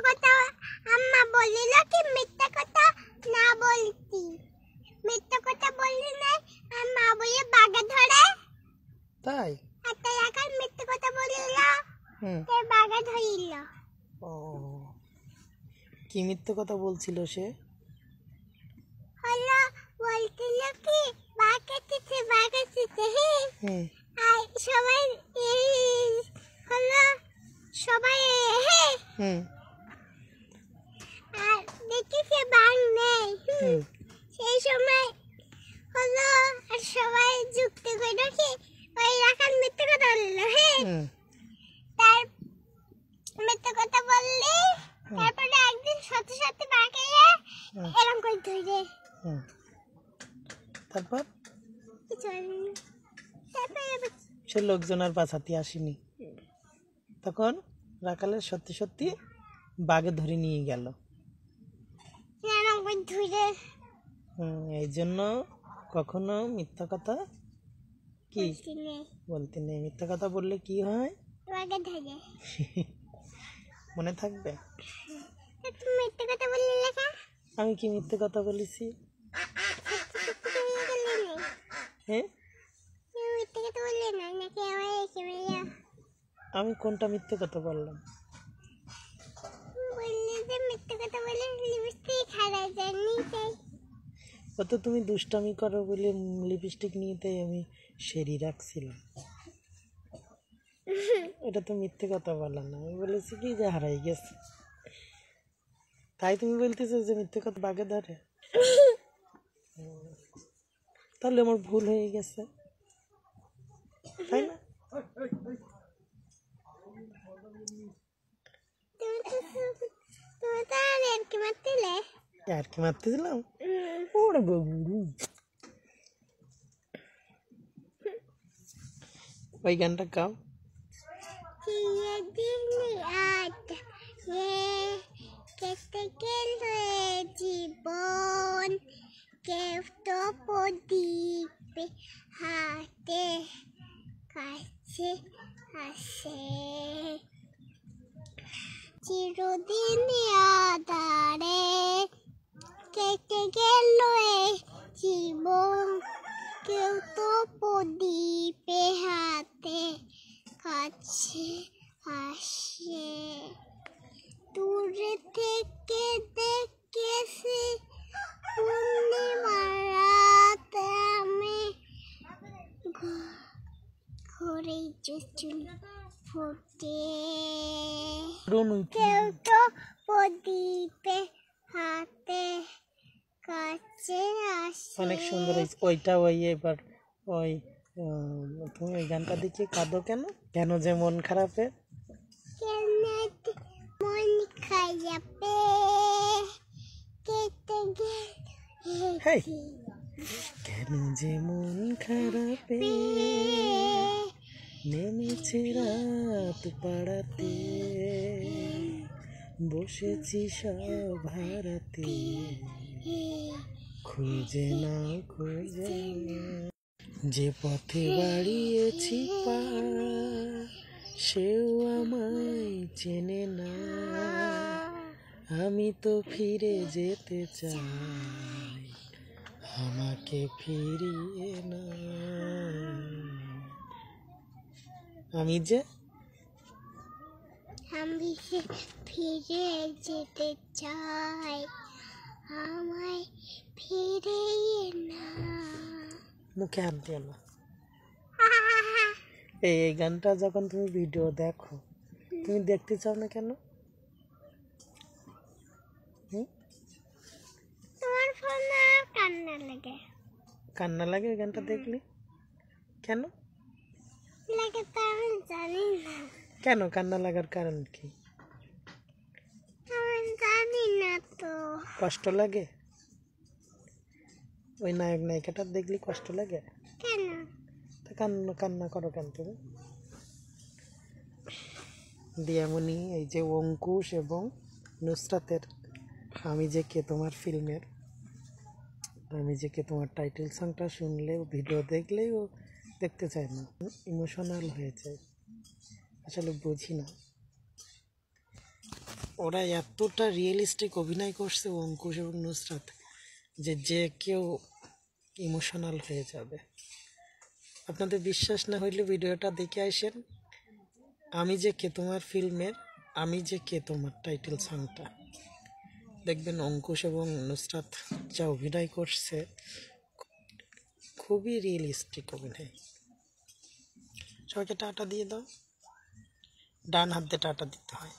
কথা আম্মা বলিল কি মিথ্যা কথা না বলতি, মিথ্যা কথা বললি না আর মা বলে বাঘে ধরে, তাই তাই এখন মিথ্যা কথা বলিল তাই বাঘে ধরিল। ও কি মিথ্যা কথা বলছিল সে? হলো বলছিল কি বাঘে চিঠে আর সবাই হলো সবাই আর দেখি সে বাঘ নেই। সেই সময় হলো আর সবাই যুক্তি করে কি ওই রাখাল মিথ্যে কথা বললো। তার মিথ্যে কথা বললে তারপরে একদিন সত্যি সত্যি বাঘে এরকম করে ধরে। তারপর কিছু হয়নি। তারপরে সে লোকজন আর বাঁচাতে আসেনি, তখন রাখালের সত্যি সত্যি বাঘে ধরে নিয়ে গেল। এরকম করে ধরে এই জন্য কখনো মিথ্যা কথা কি বলতে নেই। মিথ্যা কথা বললে কি হয় বাঘে ধরে। মনে থাকবে। তুমি মিথ্যে কথা বললে লেখা আমি কি মিথ্যে কথা বলেছি? হ্যাঁ মিথ্যে কথা বললে না নাকি আমার এসে বললো? আমি কোনটা মিথ্যে কথা বললাম? বললে যে মিথ্যে কথা বলে লিপস্টিক হারাই যায়নি তাই। ও তো তুমি দুষ্টামি করো বলে লিপস্টিক নিয়ে তাই আমি সেরি রাখছিলাম। এটা তো মিথ্যে কথা বলা না, আমি বলেছি কি যে হারাই গেছে, তাই তুমি বলতেছো যে মিথ্যে কথা বাঘে ধরে। তাহলে আমার ভুল হয়ে গেছে, তাই না? তুমি তো আর কি মারছিলে? আর কি মারতে দিলাম? ওরে বাবু, ওই গানটা গাও। কেটে গেল জীবন কেউ তো প্রদীপে হাতে কাছে আসে, চিরদিন আধারে কেটে গেল জীবন কেউ তো প্রদীপে হাতে কাছে আসে, দূরে থেকে দেখেছি পূর্ণিমার রাতে আমি ঘরে চুল ফুটে, কেউ তো প্রদীপে হাতে কাছে আসে। অনেক সুন্দর হয়েছে ওইটা। ওই এবার ওই তুমি ওই গানটা দেখে কাঁদো কেন? কেন যে মন খারাপে? মন খারাপে কেটে হেই, কেন যে মন খারাপে নেমেছে রাত পাড়াতে, বসেছি সব হারাতে, খুঁজে না খুঁজে যে পথে বাড়িয়েছি পা সেও আমায় চেনে না, আমি তো ফিরে যেতে চাই আমাকে ফিরিয়ে না। আমি ফিরে যেতে চাই আমায় ফিরিয়ে না। মুখে হাত দিও না। এই গানটা যখন তুমি ভিডিও দেখো তুমি দেখতে চাও না কেন? তোমার ফোনে কান্না লাগে। কান্না লাগে এই গানটা দেখলে? কেন লাগে তা আমি জানি না। কেন কান্না লাগার কারণ কি? আমি জানি না তো। কষ্ট লাগে? ওই নায়ক নায়িকাটা দেখলে কষ্ট লাগে? কেন? তা কান্না কান্না করো কেন তুমি? দিয়ামণি, এই যে অঙ্কুশ এবং নুসরাতের আমি যে কে তোমার ফিল্মের আমি যে কে তোমার টাইটেল সংটা শুনলেও ভিডিও দেখলেই ও দেখতে চায় না, ইমোশনাল হয়ে যায়। আসলে বুঝি না। ওরা এতটা রিয়েলিস্টিক অভিনয় করছে অঙ্কুশ এবং নুসরাত যে যে কেউ ইমোশনাল হয়ে যাবে। আপনাদের বিশ্বাস না হইলে ভিডিওটা দেখে আসেন। আমি যে কে তোমার ফিল্মের আমি যে কে তোমার টাইটেল সংটা দেখবেন। অঙ্কুশ এবং নুসরাত যা অভিনয় করছে খুবই রিয়েলিস্টিক অভিনয়। সবাইকে টাটা দিয়ে দাও, ডান হাত দিয়ে টাটা দিতে হয়।